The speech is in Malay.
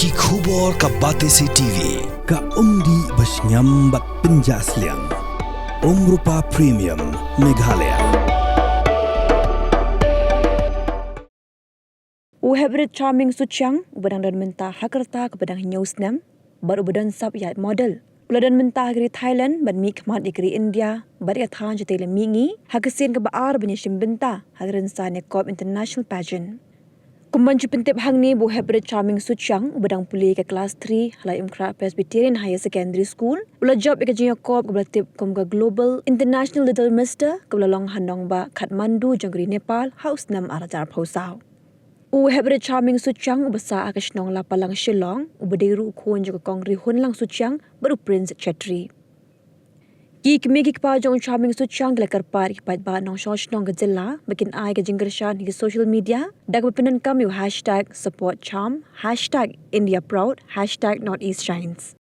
Ki khubor ka Batesi TV. Ka umdi basnyam bat penjasliang. Rupa Premium Meghalaya. Heprit charming Suchiang ubadang dan mentah hakerta kepadang newsnam baru ubadan sab yat model. Uladan mentah negeri Thailand ban mi khmat negeri India bari athan jatele mingi hakesin ke baar benyeshim benta hagren sa Ïakob International Pageant. Kumban cipintip hang ni bu Heprit charming Suchiang ubadang puli ke kelas 3 halai umkra Presbyterian Higher Secondary School. Ula job ke Ïakob kebelatip kumga Global International Little Mister kebelalong handong ba Kathmandu janggeri Nepal haus nam arajar pausau. Heprit charming Suchiang ubasa akashnong la palang Shillong ubadiru khon juga kongri hun lang Suchiang baru Prince Chetri. Ki kemigi Pageant charming Suchiang gelakar par ipat ba nong shoshnong gazilla makin ai ke jinggershan di social media dak bepenan kami #support charm #India proud #Northeast shines.